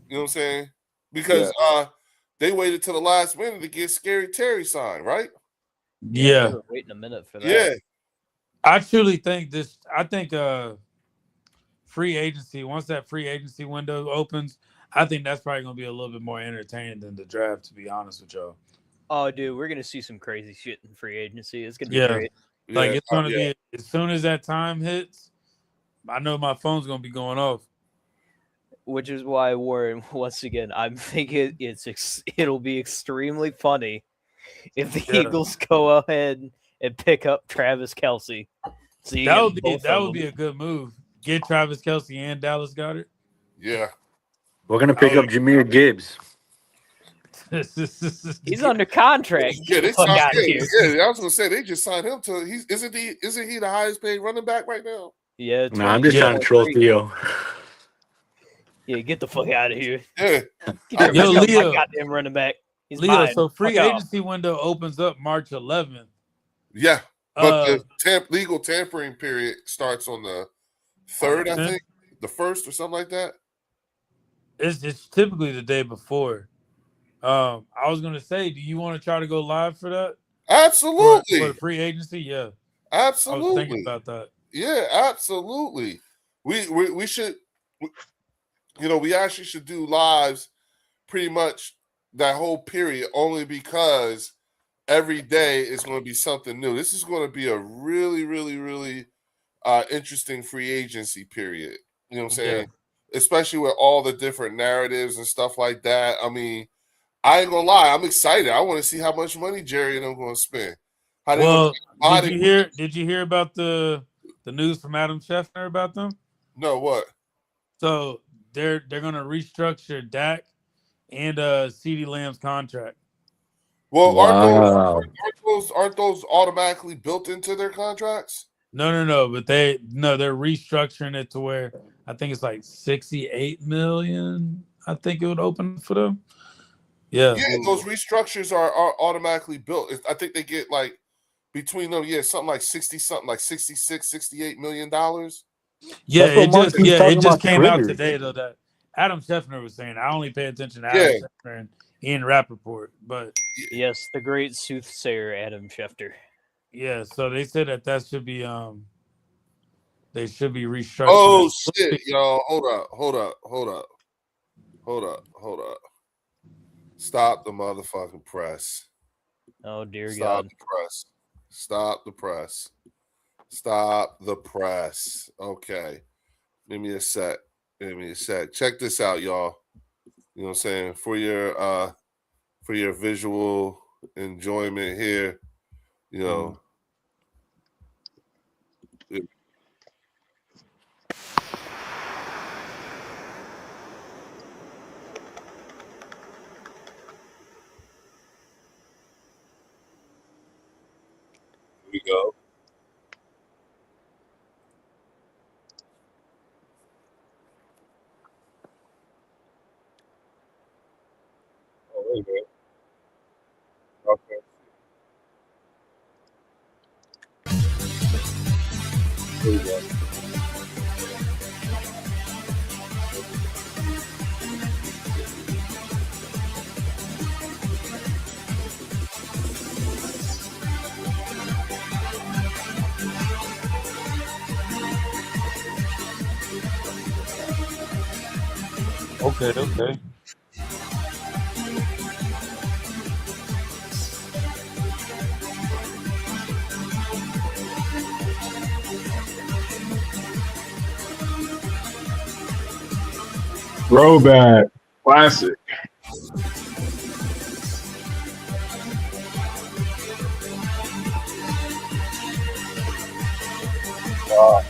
You know what I'm saying? Because they waited till the last minute to get Scary Terry signed, right? Yeah. We were waiting a minute for that. Yeah. I truly think free agency, once that free agency window opens, I think that's probably going to be a little bit more entertaining than the draft, to be honest with y'all. Oh, dude, we're going to see some crazy shit in free agency. It's going to be great. Like, it's going to be, as soon as that time hits, I know my phone's going to be going off. Which is why, Warren, once again, I'm thinking it'll be extremely funny if the Eagles go ahead and pick up Travis Kelce. So that would be a good move. Get Travis Kelce and Dallas Goedert. Yeah. We're gonna pick up Jahmyr Gibbs. He's under contract. Yeah, they Fuck out of here. here. Yeah, I was gonna say they just signed him to. Isn't he the highest paid running back right now? Yeah. No, I'm just trying to troll Theo. Yeah, get the fuck out of here. Yeah. Yo, Leo, my goddamn running back. He's Leo, mine. so free Fuck agency window opens up March 11th. Yeah, but the legal tampering period starts on the 3rd, I think, the 1st or something like that. It's typically the day before. I was gonna say, do you want to try to go live for that? Absolutely. For the free agency, yeah. Absolutely. I was thinking about that. Yeah, absolutely. We should. We actually should do lives pretty much that whole period only because every day is going to be something new. This is going to be a really, really, really interesting free agency period. You know what I'm saying? Yeah. Especially with all the different narratives and stuff like that. I mean, I ain't going to lie. I'm excited. I want to see how much money Jerry and I'm going to spend. Did you hear about the news from Adam Schefter about them? No, what? So they're going to restructure Dak and CeeDee Lamb's contract. Well, aren't those automatically built into their contracts? No, but they're restructuring it to where I think it's like $68 million I think it would open for them. Yeah. Yeah, those restructures are automatically built. I think they get like between them, something like 66, $68 million. Yeah, That's what Marquis it talking just about came out triggers. today though that Adam Scheffner was saying. I only pay attention to Yeah. Adam Scheffner and Ian Rappaport, but Yes, the great soothsayer Adam Schefter. yeah, so they said that should be they should be restructured. Oh shit, y'all! Hold up! Stop the motherfucking press! Oh dear Stop God! the press! Stop the press! Stop the press! Okay, give me a sec. Check this out, y'all. You know what I'm saying? For your visual enjoyment here, you know. Here we go. Oh, wait a minute. Okay. Here we go. Okay. Throwback. Classic. Wow.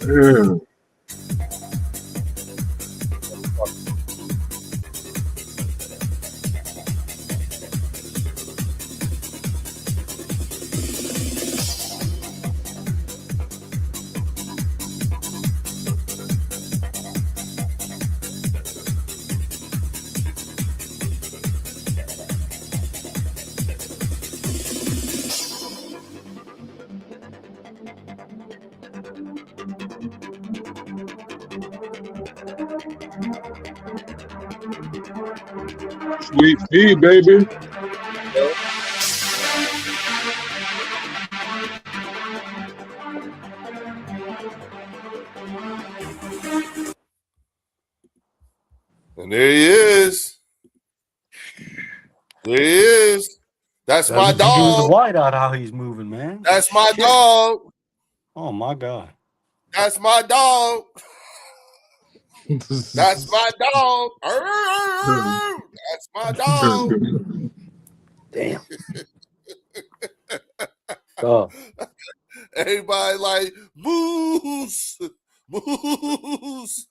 Mm. Sweet tea, baby. And there he is. There he is. That's my Did you do the dog. white out how he's moving, man? That's my Shit. dog. Oh my God. That's my dog. That's my dog. That's my dog. Damn. Oh. Everybody like moose. Moose.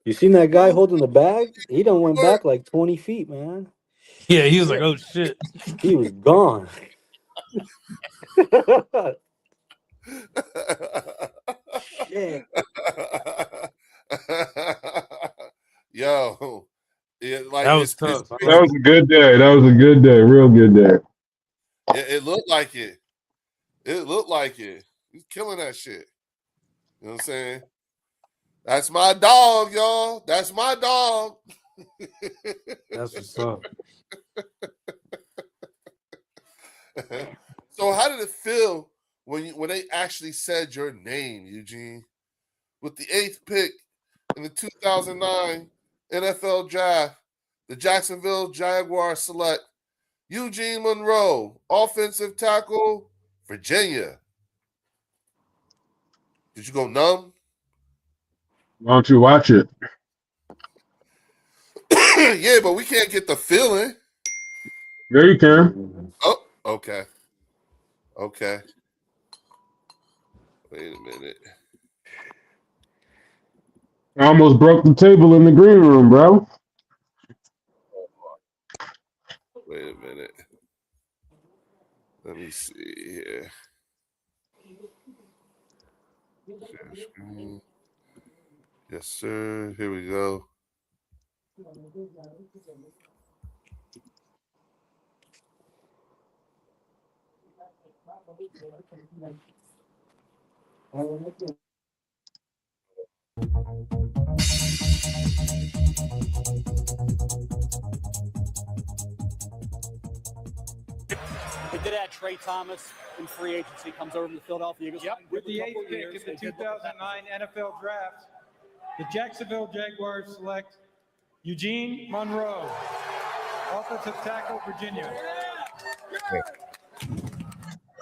You seen that guy holding the bag? He done went back like 20 feet, man. Yeah, he was like, "Oh shit." He was gone. Shit. Yo, like That was tough. That was a good day. That was a good day. Real good day. it looked like it. It looked like it. He's killing that shit. You know what I'm saying? That's my dog, y'all. That's my dog. That's what's up. So how did it feel when they actually said your name, Eugene? With the 8th pick in the 2009 NFL Draft, the Jacksonville Jaguars select Eugene Monroe, offensive tackle, Virginia. Did you go numb? Why don't you watch it? Yeah, but we can't get the feeling. There you can. Oh, okay. Okay. Wait a minute. I almost broke the table in the green room, bro. Wait a minute. Let me see here. Yes, sir. Here we go. They did add Trey Thomas in free agency, comes over from the Philadelphia Eagles. Yep, with the 8th pick in the 2009 NFL Draft, the Jacksonville Jaguars select Eugene Monroe, offensive tackle, Virginia.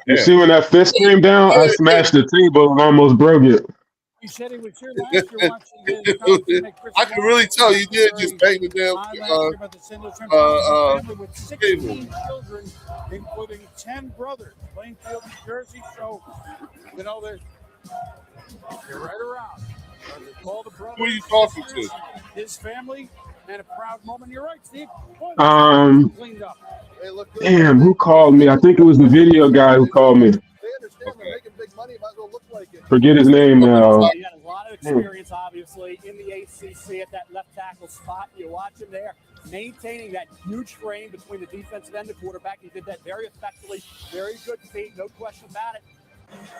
You see when that fist came down, I smashed the table and almost broke it. You said he was here last year watching his I can really tell you did just bang the damn family with 16 children, including 10 brothers. Plainfield, New Jersey. So, you know, they're right around. All the brothers. Who are you talking to? His family and a proud moment. You're right, Steve. Cleaned up. Damn, who called me? I think it was the video guy who called me. Okay. Forget his name now. He had a lot of experience, obviously, in the ACC at that left tackle spot. You watch him there, maintaining that huge frame between the defensive end and the quarterback. He did that very effectively. Very good feet, no question about it.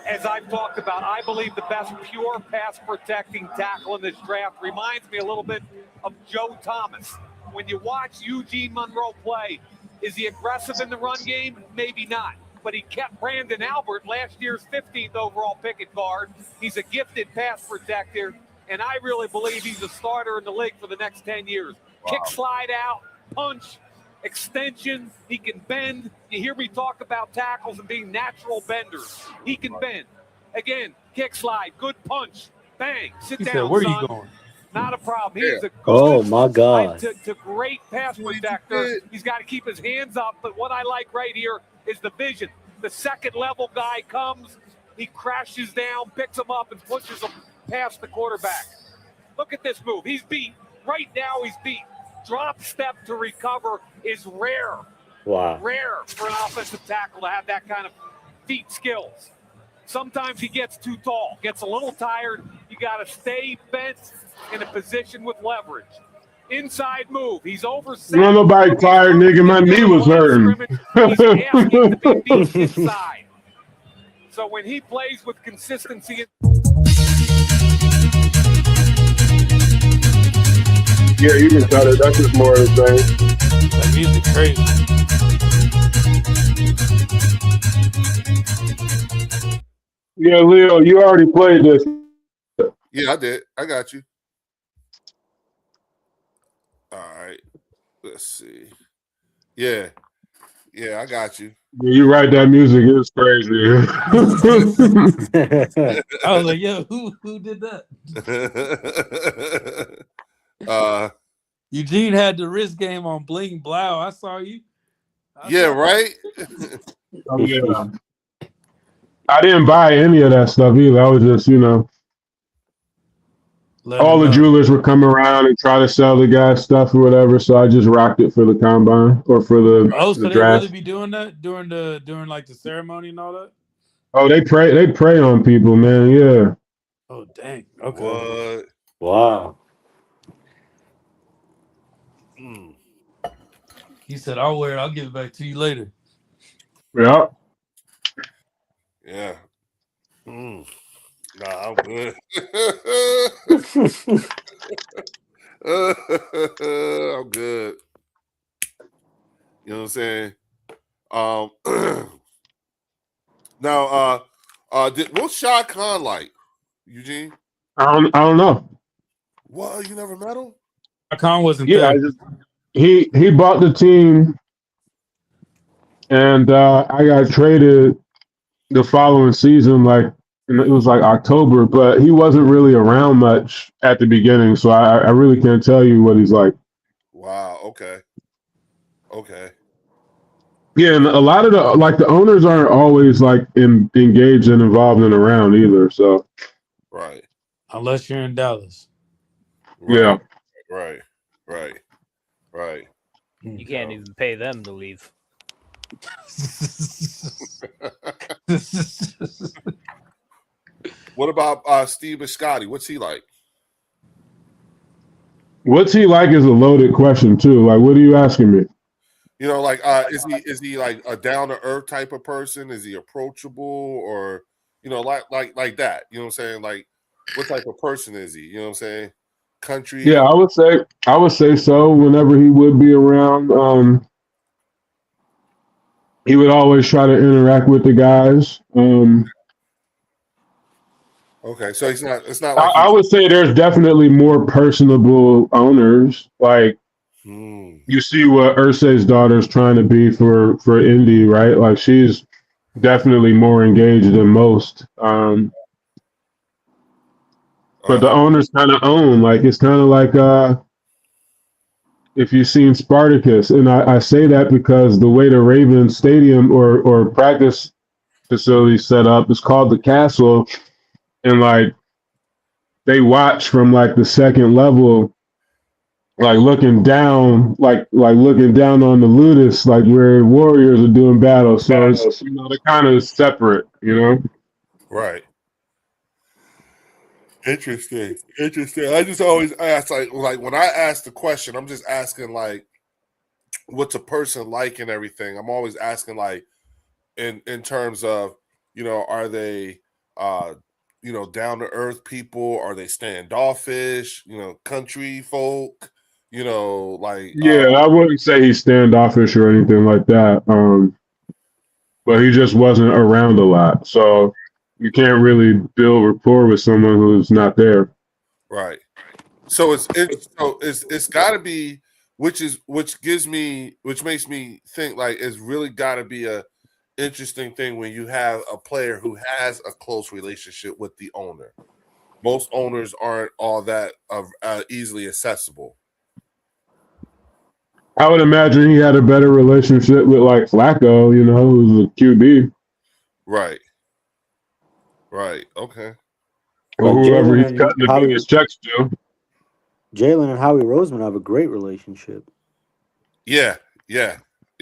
As I've talked about, I believe the best pure pass protecting tackle in this draft reminds me a little bit of Joe Thomas. When you watch Eugene Monroe play, is he aggressive in the run game? Maybe not. But he kept Brandon Albert, last year's 15th overall pick at guard. He's a gifted pass protector, and I really believe he's a starter in the league for the next 10 years. Wow. Kick, slide out, punch, extension. He can bend. You hear me talk about tackles and being natural benders. He can bend. Again, kick, slide, good punch, bang, sit He down, said, where son. are you going? Not a problem. He's a good, Oh my God! to great pass protector. He's got to keep his hands up. But what I like right here is the vision. The second level guy comes, he crashes down, picks him up, and pushes him past the quarterback. Look at this move. He's beat. Right now he's beat. Drop step to recover is rare. Wow. Rare for an offensive tackle to have that kind of feet skills. Sometimes he gets too tall, gets a little tired. You got to stay bent in a position with leverage. Inside move. He's over. Ain't nobody tired, nigga. My knee was hurting. He's asking to be beat inside. So when he plays with consistency. Yeah, you can cut it. That's just more of the thing. That music crazy. Yeah, Leo, you already played this. Yeah, I did. I got you. All right. Let's see. Yeah. Yeah, I got you. Yeah, you're right. That music is crazy. I was like, yo, who did that? Eugene had the wrist game on Bling Blow. I saw you. Right? Oh, yeah. I didn't buy any of that stuff either. I was just, all the jewelers would come around and try to sell the guy stuff or whatever. So I just rocked it for the combine or for the so the they draft. really be doing that during like the ceremony and all that? Oh, they prey on people, man. Yeah. Oh, dang. Okay. What? Wow. He said, I'll wear it. I'll give it back to you later. Yeah. Yeah. Nah, I'm good. I'm good. You know what I'm saying? Now, what's Shah Khan like, Eugene? I don't know. What? You never met him? Khan wasn't Yeah, there. he bought the team, and I got traded the following season. Like it was like October, but he wasn't really around much at the beginning, so I really can't tell you what he's like. Wow. Okay. Yeah, and a lot of the owners aren't always like engaged and involved and around either. So right, unless you're in Dallas. Yeah. Right. You can't even pay them to leave. What about Steve Biscotti? What's he like? What's he like is a loaded question too. Like, what are you asking me? You know, like is he like a down to earth type of person? Is he approachable, or like that? You know what I'm saying? Like, what type of person is he? You know what I'm saying? Country. Yeah, I would say so. Whenever he would be around, he would always try to interact with the guys. Okay, so he's not. It's not like I he's. would say there's definitely more personable owners. Like Hmm. you see what Ursay's daughter's trying to be for Indy, right? Like she's definitely more engaged than most. But the owners kind of own. Like it's kind of like if you've seen Spartacus, and I say that because the way the Ravens stadium or practice facility set up is called the Castle, and like they watch from like the second level, like looking down, like looking down on the Ludus, like where warriors are doing battle. So it's they're kind of separate, you know. Right. Interesting. I just always ask like when I ask the question, I'm just asking like what's a person like and everything. I'm always asking like in terms of, are they down to earth people? Are they standoffish? Country folk, like Yeah, I wouldn't say he's standoffish or anything like that. But he just wasn't around a lot, so you can't really build rapport with someone who's not there. right. So it's got to be, which makes me think like it's really got to be a interesting thing when you have a player who has a close relationship with the owner. Most owners aren't all that easily accessible. I would imagine he had a better relationship with like Flacco, who's a QB, Right. Okay. or Like whoever Jalen he's and cutting the Howie, biggest checks to. Jalen and Howie Roseman have a great relationship. Yeah. Yeah. And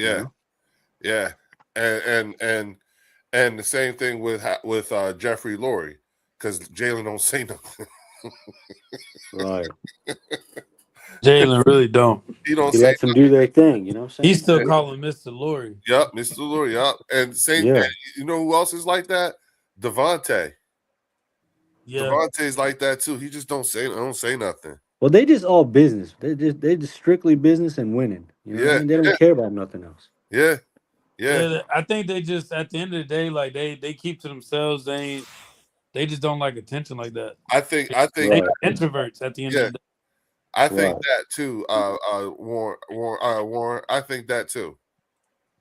the same thing with Jeffrey Lurie, because Jalen don't say nothing. Right. Jalen really don't. He don't He say lets them do their thing. You know what I'm saying? He's still calling Mr. Lurie. Yep, Mr. Lurie. Yep, and same. Yeah. You know who else is like that? Devontae. Yeah. Devontae's like that too. He just don't say nothing. Well, they just all business. They just strictly business and winning. You know what I mean? They don't care about nothing else. Yeah. I think they just at the end of the day, like they keep to themselves. They just don't like attention like that. I think Right. Introverts at the end of the day. I think Right. that too. Warren. I think that too.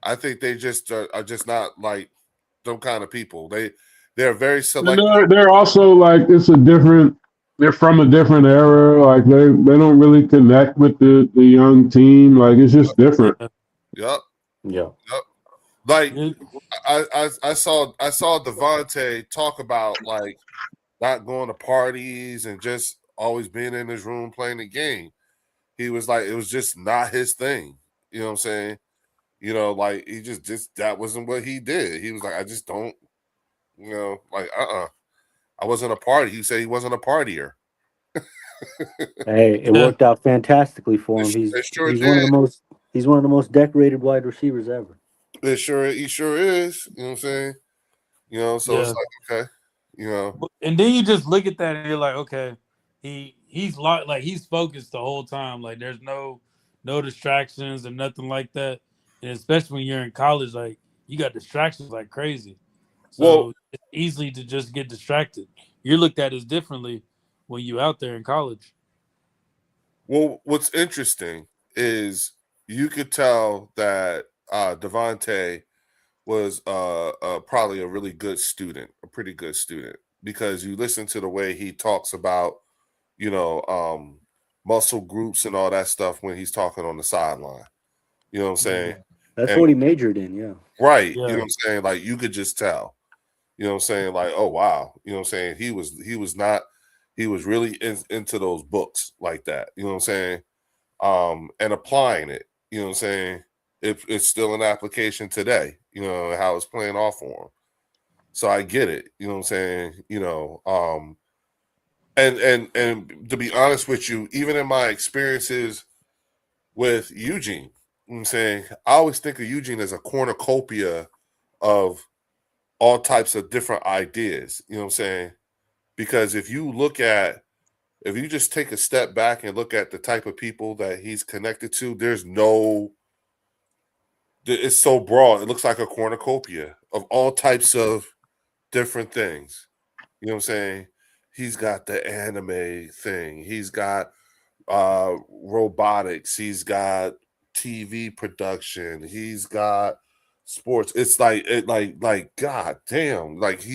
I think they just are just not like them kind of people. They're very And selective. they're also like they're from a different era. Like they don't really connect with the young team. Like it's just different. Yep. Yeah. Like I saw Devontae talk about like not going to parties and just always being in his room playing the game. He was like, it was just not his thing. You know what I'm saying? Like he just that wasn't what he did. He was like, I just don't, like I wasn't a party. He said he wasn't a partier. Hey, it worked out fantastically for him. It sure He's one of the most decorated wide receivers ever. He sure is. You know what I'm saying? So it's like, okay, And then you just look at that and you're like, okay, he's he's focused the whole time. Like there's no distractions and nothing like that. And especially when you're in college, like you got distractions like crazy. So it's easy to just get distracted. You're looked at as differently when you're out there in college. Well, what's interesting is you could tell that Devontae was probably a really good student, a pretty good student, because you listen to the way he talks about, muscle groups and all that stuff when he's talking on the sideline. You know what I'm saying? That's what he majored in, yeah. Right. Yeah. You know what I'm saying? Like you could just tell. You know what I'm saying? Like, oh wow. You know what I'm saying? He was really into those books like that. You know what I'm saying? And applying it. You know what I'm saying? it's still an application today, you know, how it's playing off for him. So I get it, you know what I'm saying? You know, and to be honest with you, even in my experiences with Eugene, you know what I'm saying, I always think of Eugene as a cornucopia of all types of different ideas, you know what I'm saying? Because if you just take a step back and look at the type of people that he's connected to, it's so broad. It looks like a cornucopia of all types of different things. You know what I'm saying? He's got the anime thing. He's got robotics. He's got TV production. He's got sports. It's like God damn, like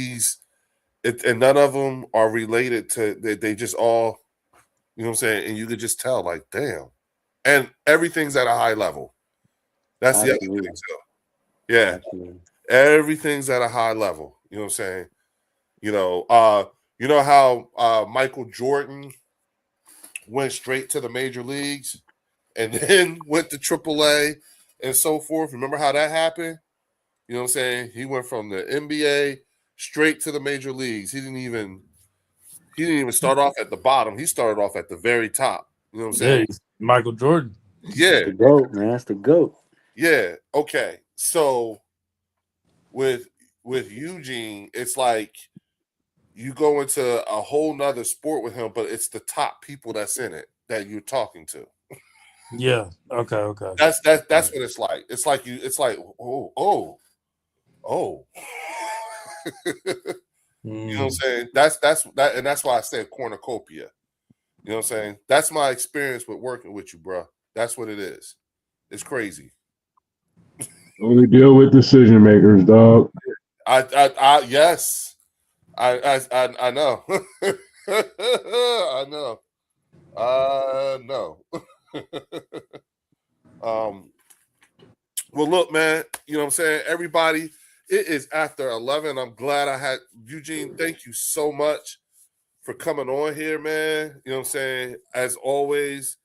and none of them are related to. They just all, you know what I'm saying, and you could just tell, like, damn, and everything's at a high level. That's the other thing too. Yeah, everything's at a high level. You know what I'm saying? You know how Michael Jordan went straight to the major leagues and then went to AAA and so forth. Remember how that happened? You know what I'm saying? He went from the NBA straight to the major leagues. He didn't even start off at the bottom. He started off at the very top. You know what I'm saying? Yeah, Michael Jordan. Yeah. That's the GOAT, man. That's the GOAT. Yeah. Okay. So with Eugene, it's like you go into a whole nother sport with him, but it's the top people that's in it that you're talking to. Yeah. Okay. That's what it's like. It's like oh. You know what I'm saying? That's that, and that's why I say cornucopia. You know what I'm saying? That's my experience with working with you, bro. That's what it is. It's crazy. Only deal with decision makers, dog. Yes. I know. I know. Well, look, man, you know what I'm saying? Everybody, it is after 11. I'm glad I had Eugene. Thank you so much for coming on here, man. You know what I'm saying? As always,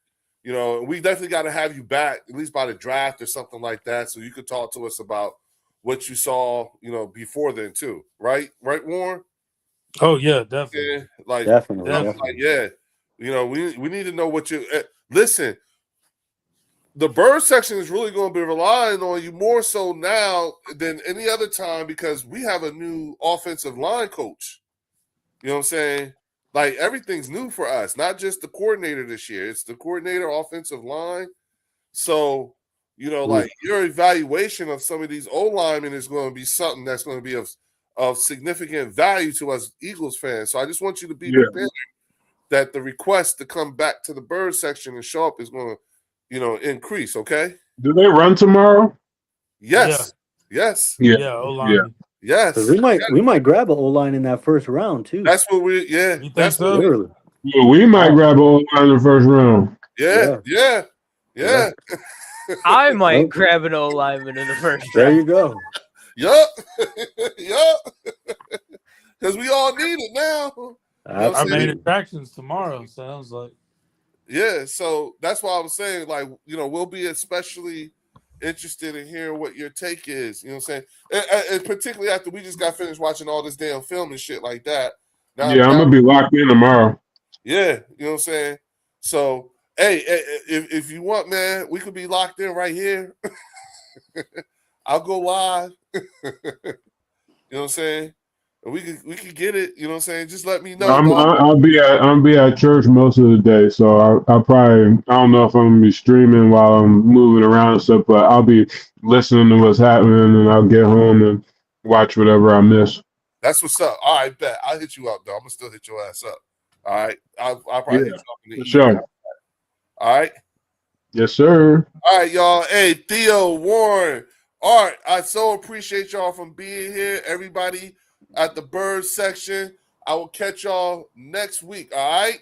you know, we definitely got to have you back, at least by the draft or something like that, so you could talk to us about what you saw, you know, before then too. Right, Warren? Oh yeah, definitely. Yeah, like Definitely. yeah. You know, we need to know what you listen. The bird section is really going to be relying on you more so now than any other time because we have a new offensive line coach. You know what I'm saying? Like everything's new for us, not just the coordinator this year. It's the coordinator, offensive line. So, you know, like your evaluation of some of these O-linemen is going to be something that's going to be of significant value to us Eagles fans. So I just want you to be prepared that the request to come back to the bird section and show up is going to, you know, increase. Okay. Do they run tomorrow? Yes. Yeah. Yes. Yeah. O-line. Yes. We might grab an O-line in that first round too. That's what we. Yeah. You think that's so? Literally. Yeah, we might grab an O-line in the first round. Yeah. I might grab an O lineman in the first There round. you go. Yup. Because we all need it now. I made attractions tomorrow. Sounds like. Yeah, so that's why I was saying, like, you know, we'll be especially interested in hearing what your take is. You know what I'm saying? And particularly after we just got finished watching all this damn film and shit like that. I'm gonna be locked in tomorrow. Yeah, you know what I'm saying? So, hey, if you want, man, we could be locked in right here. I'll go live. You know what I'm saying? We could get it. You know what I'm saying? Just let me know. I'll be at church most of the day, so I don't know if I'm gonna be streaming while I'm moving around and stuff, but I'll be listening to what's happening, and I'll get home and watch whatever I miss. That's what's up. All right, bet. I'll hit you up though. I'm gonna still hit your ass up. All right, I'll probably hit you up in the evening. Sure. All right. Yes, sir. All right, y'all. Hey, Theo, Warren, Art, I so appreciate y'all from being here. Everybody at the bird section. I will catch y'all next week. All right.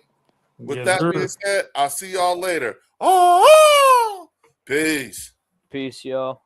With that being said, I'll see y'all later. Oh, peace. Peace, y'all.